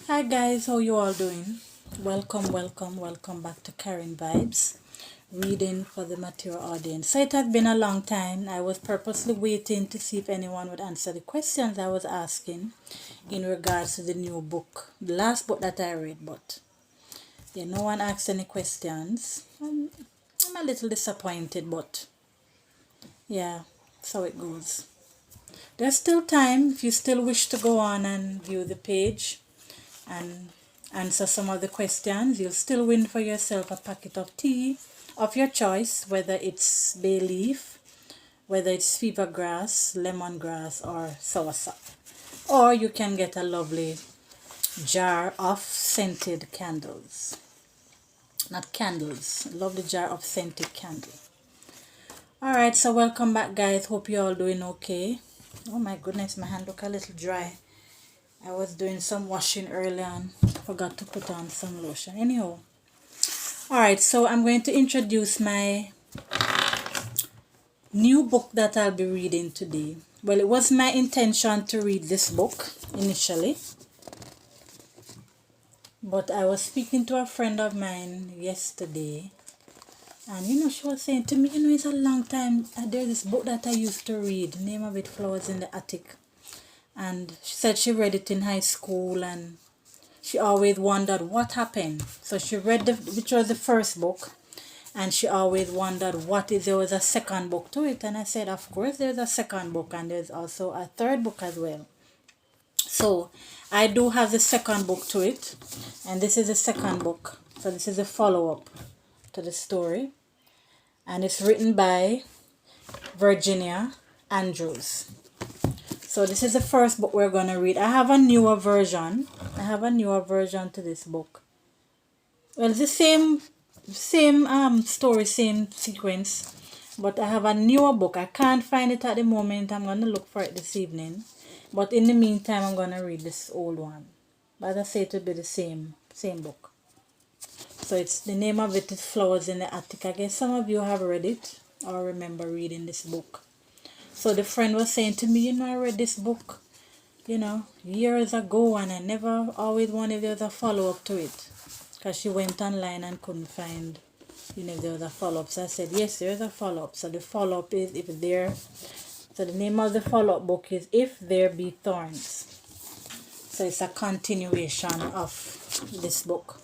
Hi guys, how you all doing? Welcome back to Karen Vibes, reading for the mature audience. So it has been a long time. I was purposely waiting to see if anyone would answer the questions I was asking in regards to the new book, the last book that I read, but yeah, no one asked any questions. I'm a little disappointed, but yeah, that's how it goes. There's still time if you still wish to go on and view the page and answer some of the questions. You'll still win for yourself a packet of tea of your choice, whether it's bay leaf, whether it's fever grass, lemongrass, or soursop. Or you can get a lovely jar of scented candles. Not candles, a lovely jar of scented candle. Alright, so welcome back guys. Hope you're all doing okay. Oh my goodness, my hand look a little dry. I was doing some washing earlier and forgot to put on some lotion. Anyhow, alright, so I'm going to introduce my new book that I'll be reading today. Well, it was my intention to read this book initially, but I was speaking to a friend of mine yesterday, and she was saying to me, it's a long time. There's this book that I used to read, the name of it, Flowers in the Attic. And she said she read it in high school and she always wondered what happened. So she read which was the first book, and she always wondered what if there was a second book to it. And I said, of course there's a second book, and there's also a third book as well. So I do have the second book to it, and this is the second book. So this is a follow-up to the story, and it's written by Virginia Andrews. So this is the first book we're going to read. I have a newer version. To this book. Well, it's the same story, same sequence, but I have a newer book. I can't find it at the moment. I'm going to look for it this evening. But in the meantime, I'm going to read this old one. But as I say, it will be the same book. So it's the name of it is Flowers in the Attic. I guess some of you have read it or remember reading this book. So the friend was saying to me, I read this book, years ago, and I never always wanted there was a follow-up to it. Because she went online and couldn't find, if there was a follow-up. So I said, yes, there is a follow-up. So the follow-up is If There. So the name of the follow-up book is If There Be Thorns. So it's a continuation of this book.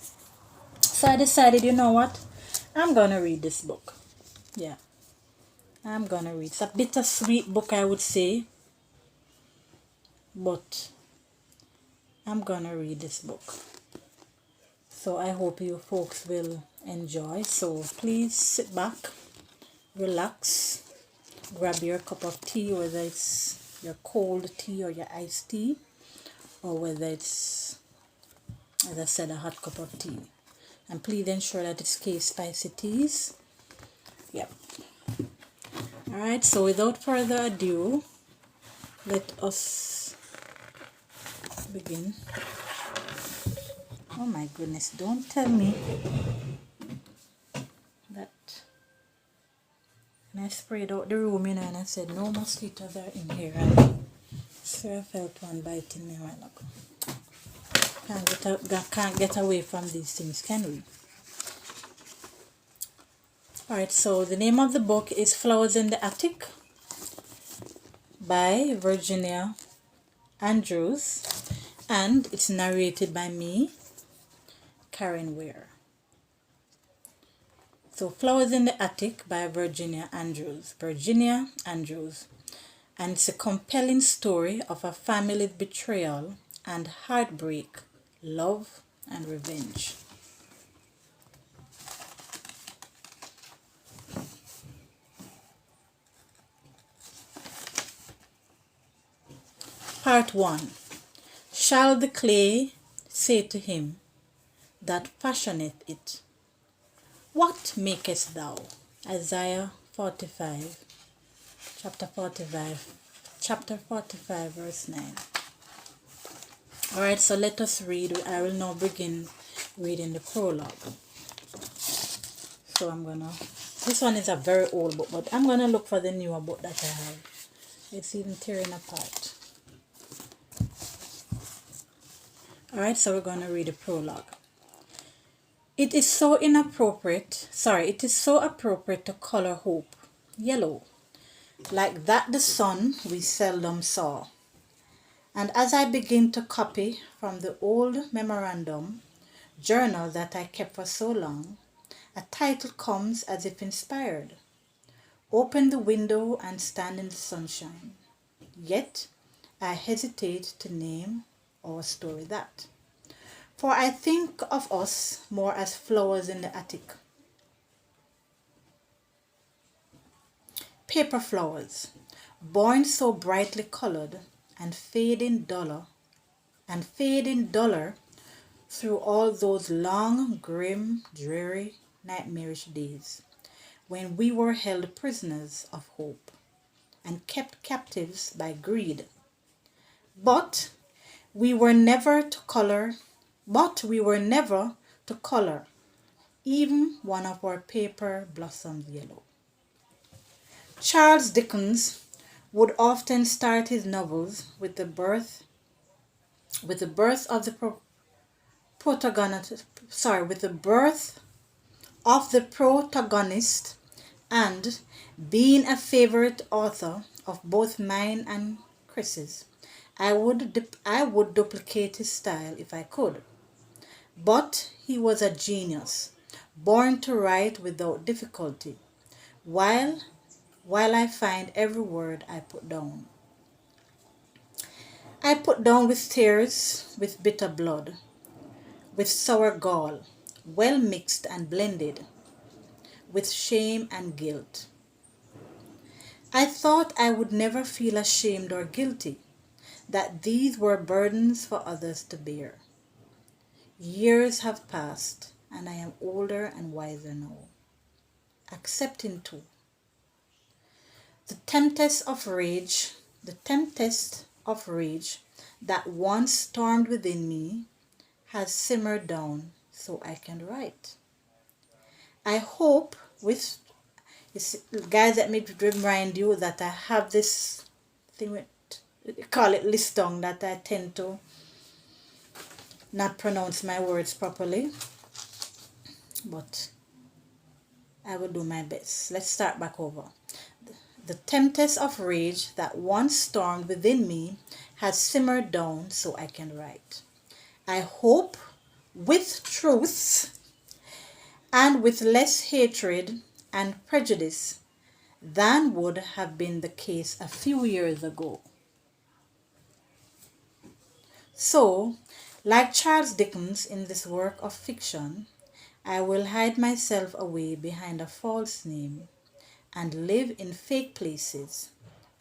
So I decided, you know what? I'm going to read this book. Yeah. I'm going to read. It's a bittersweet book, I would say. But I'm going to read this book. So I hope you folks will enjoy. So please sit back, relax, grab your cup of tea, whether it's your cold tea or your iced tea, or whether it's, as I said, a hot cup of tea. And please ensure that it's case spicy teas. Yep. Alright, so without further ado, let us begin. Oh my goodness, don't tell me that when I sprayed out the room, and I said no mosquitoes are in here, and so I felt one biting me right now. Can't get away from these things, can we? Alright, so the name of the book is Flowers in the Attic by Virginia Andrews, and it's narrated by me, Karen Weir. So Flowers in the Attic by Virginia Andrews. And it's a compelling story of a family's betrayal and heartbreak, love and revenge. Part 1. Shall the clay say to him that fashioneth it, what makest thou? Isaiah 45, chapter 45, verse 9. Alright, so let us read. I will now begin reading the prologue. So this one is a very old book, but I'm gonna look for the newer book that I have. It's even tearing apart. Alright, so we're going to read the prologue. It is so appropriate to color hope yellow, like that the sun we seldom saw. And as I begin to copy from the old memorandum journal that I kept for so long, a title comes as if inspired. Open the window and stand in the sunshine. Yet I hesitate to name our story that. For I think of us more as flowers in the attic. Paper flowers, born so brightly colored and fading duller through all those long, grim, dreary, nightmarish days when we were held prisoners of hope and kept captives by greed. But we were never to color, even one of our paper blossoms yellow. Charles Dickens would often start his novels with the birth of the protagonist, and being a favorite author of both mine and Chris's, I would duplicate his style if I could. But he was a genius, born to write without difficulty, while I find every word I put down. I put down with tears, with bitter blood, with sour gall, well mixed and blended, with shame and guilt. I thought I would never feel ashamed or guilty, that these were burdens for others to bear. Years have passed, and I am older and wiser now, accepting too. The tempest of rage that once stormed within me has simmered down so I can write. I hope guys, let me remind you that I have this thing call it list down, that I tend to not pronounce my words properly, but I will do my best. Let's start back over. The tempest of rage that once stormed within me has simmered down so I can write. I hope with truth and with less hatred and prejudice than would have been the case a few years ago. So, like Charles Dickens in this work of fiction, I will hide myself away behind a false name and live in fake places,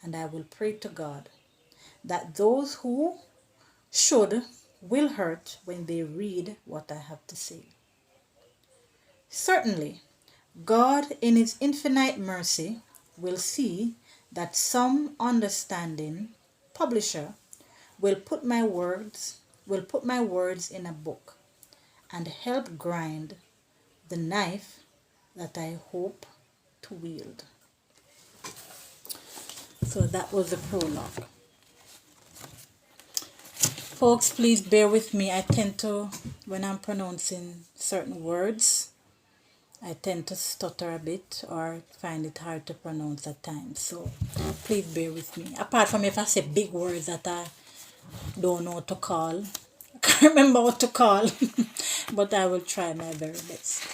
and I will pray to God that those who should will hurt when they read what I have to say. Certainly, God in his infinite mercy will see that some understanding publisher will put my words in a book and help grind the knife that I hope to wield. So that was the prologue. Folks, please bear with me. I tend to, when I'm pronouncing certain words, I tend to stutter a bit or find it hard to pronounce at times. So please bear with me. Apart from if I say big words that I don't know what to call. I can't remember what to call. But I will try my very best.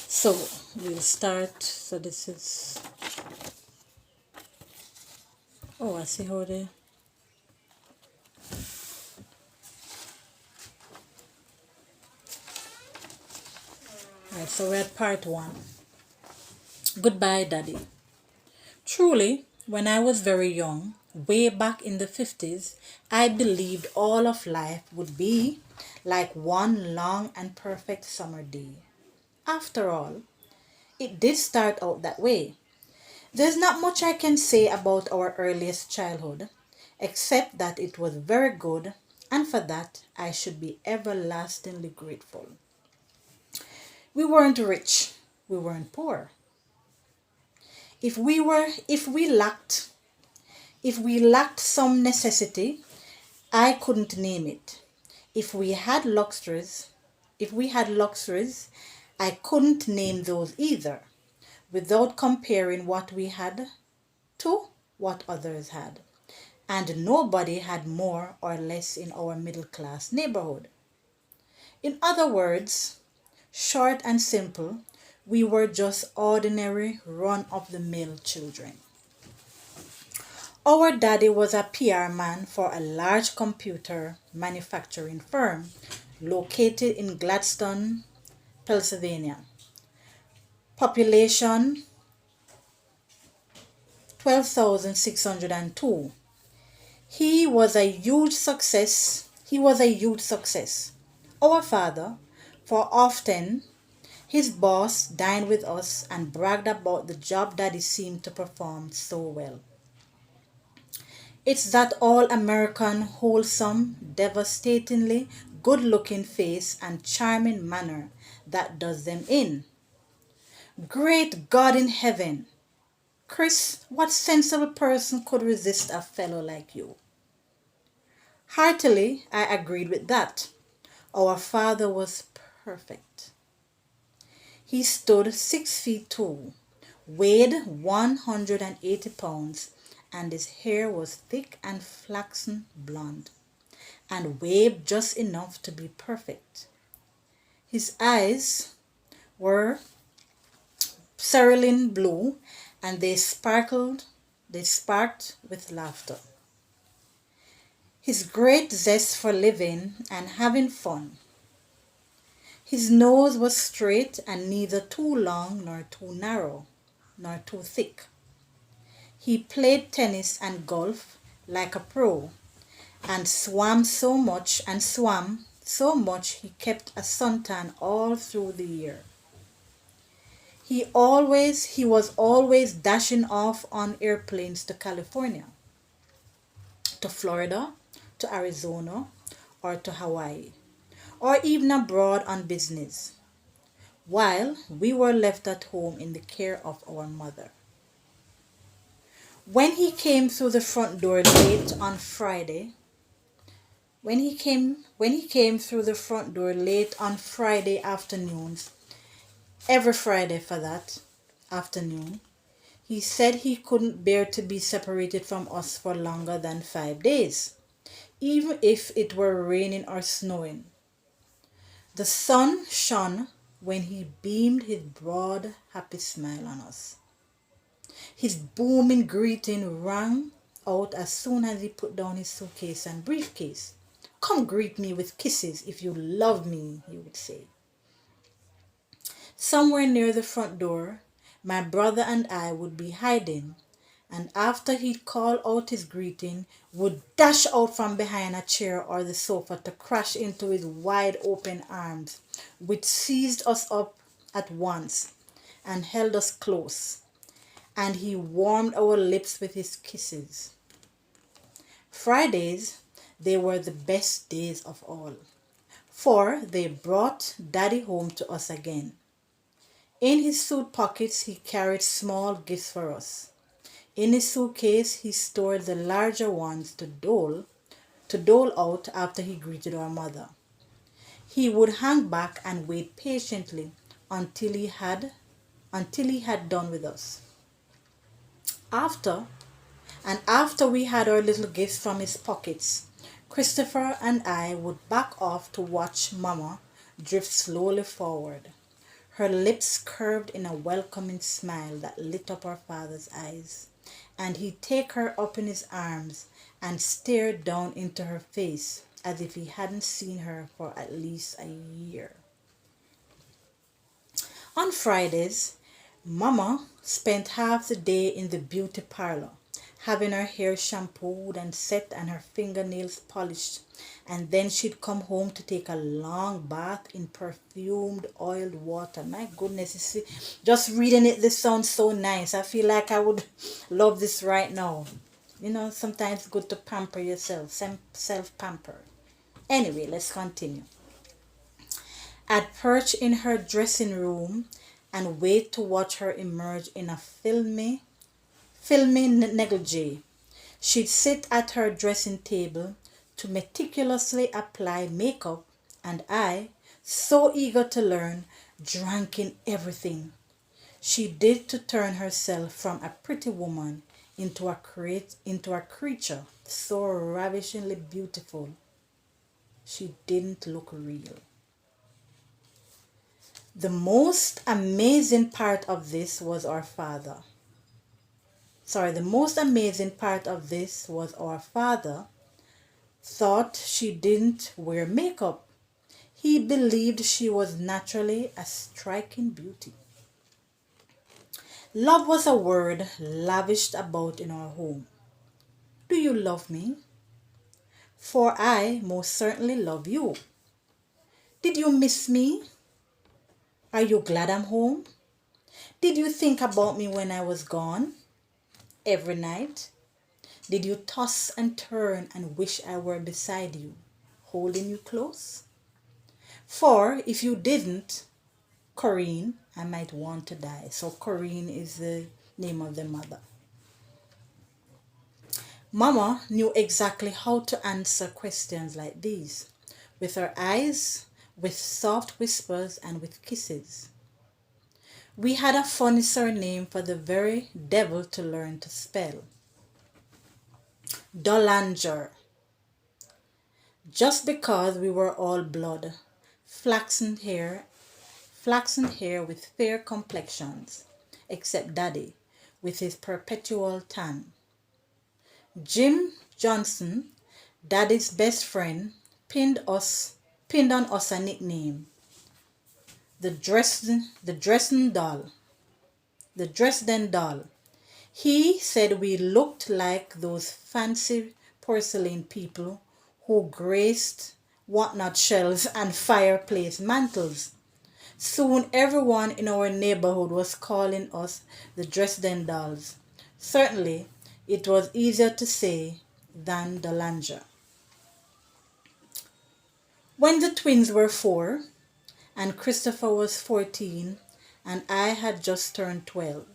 So we'll start. So this is... Oh, I see how they... Alright, so we're at part 1. Goodbye, Daddy. Truly, when I was very young, way back in the 50s, I believed all of life would be like one long and perfect summer day. After all, it did start out that way. There's not much I can say about our earliest childhood, except that it was very good, and for that I should be everlastingly grateful. We weren't rich, we weren't poor. If we lacked some necessity, I couldn't name it. If we had luxuries, if we had luxuries, I couldn't name those either, without comparing what we had to what others had. And nobody had more or less in our middle class neighborhood. In other words, short and simple, we were just ordinary run of the mill children. Our daddy was a PR man for a large computer manufacturing firm located in Gladstone, Pennsylvania. Population 12,602. He was a huge success. He was a huge success. Our father, for often his boss dined with us and bragged about the job that he seemed to perform so well. It's that all American, wholesome, devastatingly good looking face and charming manner that does them in. Great God in heaven! Chris, what sensible person could resist a fellow like you? Heartily, I agreed with that. Our father was perfect. He stood 6 feet tall, weighed 180 pounds, and his hair was thick and flaxen blonde, and waved just enough to be perfect. His eyes were cerulean blue, and they sparked with laughter. His great zest for living and having fun. His nose was straight and neither too long nor too narrow, nor too thick. He played tennis and golf like a pro, and swam so much he kept a suntan all through the year. He was always dashing off on airplanes to California, to Florida, to Arizona, or to Hawaii, or even abroad on business, while we were left at home in the care of our mother. When he came through the front door late on Friday, when he came through the front door late on Friday afternoons, every Friday for that afternoon, he said he couldn't bear to be separated from us for longer than 5 days, even if it were raining or snowing. The sun shone when he beamed his broad, happy smile on us. His booming greeting rang out as soon as he put down his suitcase and briefcase. "Come greet me with kisses if you love me," he would say. Somewhere near the front door, my brother and I would be hiding, and after he'd call out his greeting, would dash out from behind a chair or the sofa to crash into his wide open arms, which seized us up at once and held us close, and he warmed our lips with his kisses. Fridays, they were the best days of all, for they brought Daddy home to us again. In his suit pockets, he carried small gifts for us. In his suitcase, he stored the larger ones to dole out after he greeted our mother. He would hang back and wait patiently until he had done with us. After we had our little gifts from his pockets, Christopher and I would back off to watch Mama drift slowly forward, her lips curved in a welcoming smile that lit up our father's eyes, and he'd take her up in his arms and stare down into her face as if he hadn't seen her for at least a year. On Fridays, Mama spent half the day in the beauty parlor, having her hair shampooed and set and her fingernails polished, and then she'd come home to take a long bath in perfumed oiled water. My goodness, you see, just reading it, this sounds so nice. I feel like I would love this right now. You know, sometimes it's good to pamper yourself, self-pamper. Anyway, let's continue. I'd perch in her dressing room and wait to watch her emerge in a filmy negligee. She'd sit at her dressing table, to meticulously apply makeup, and I, so eager to learn, drank in everything she did to turn herself from a pretty woman into a creature so ravishingly beautiful she didn't look real. The most amazing part of this was our father. The most amazing part of this was our father thought she didn't wear makeup. He believed she was naturally a striking beauty. Love was a word lavished about in our home. Do you love me? For I most certainly love you. Did you miss me? Are you glad I'm home? Did you think about me when I was gone? Every night? Did you toss and turn and wish I were beside you, holding you close? For if you didn't, Corinne, I might want to die. So Corinne is the name of the mother. Mama knew exactly how to answer questions like these, with her eyes, with soft whispers, and with kisses. We had a funny surname for the very devil to learn to spell. Dolanger. Just because we were all blood, flaxen hair with fair complexions, except Daddy, with his perpetual tan. Jim Johnson, Daddy's best friend, pinned on us a nickname, the Dresden doll. The Dresden doll. He said we looked like those fancy porcelain people who graced whatnot shelves and fireplace mantels. Soon everyone in our neighborhood was calling us the Dresden dolls. Certainly, it was easier to say than the Langer. When the twins were 4, and Christopher was 14, and I had just turned 12,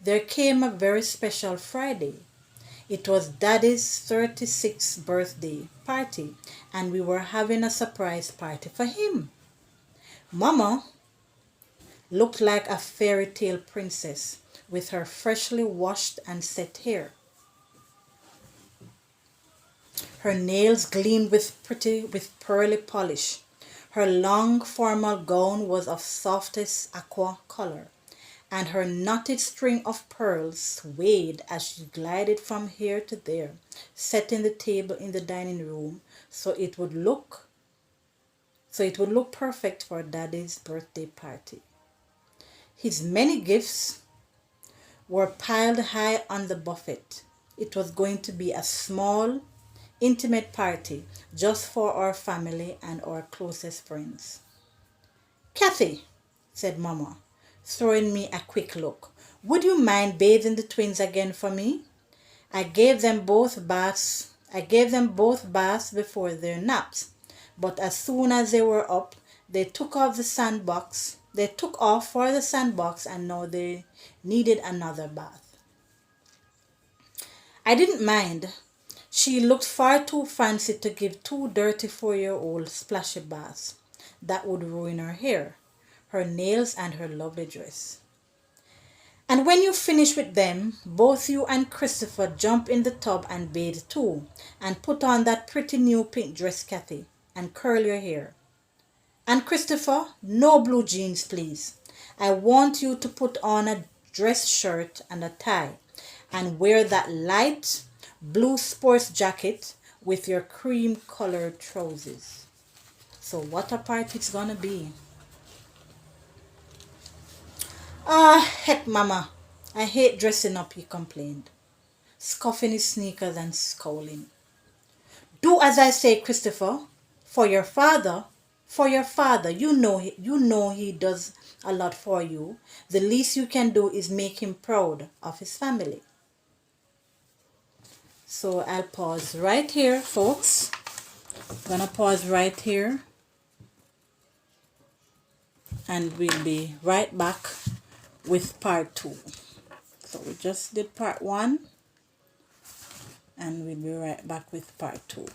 there came a very special Friday. It was Daddy's 36th birthday party, and we were having a surprise party for him. Mama looked like a fairy tale princess with her freshly washed and set hair. Her nails gleamed with pearly polish. Her long formal gown was of softest aqua color, and her knotted string of pearls swayed as she glided from here to there, setting the table in the dining room so it would look perfect for Daddy's birthday party. His many gifts were piled high on the buffet. It was going to be a small, intimate party just for our family and our closest friends. Kathy, said Mama, throwing me a quick look, would you mind bathing the twins again for me? I gave them both baths before their naps, but as soon as they were up, they took off for the sandbox, and now they needed another bath. I didn't mind. She looked far too fancy to give 2 dirty 4-year-olds splashy baths. That would ruin her hair, her nails, and her lovely dress. And when you finish with them, both you and Christopher jump in the tub and bathe too, and put on that pretty new pink dress, Kathy, and curl your hair. And Christopher, no blue jeans, please. I want you to put on a dress shirt and a tie, and wear that light blue sports jacket with your cream-colored trousers. So what a party it's gonna be. Heck, Mama, I hate dressing up, he complained, scuffing his sneakers and scowling. Do as I say, Christopher. For your father, you know he does a lot for you. The least you can do is make him proud of his family. So I'll pause right here, folks. Gonna pause right here, and we'll be right back with part 2. So we just did part 1, and we'll be right back with part 2.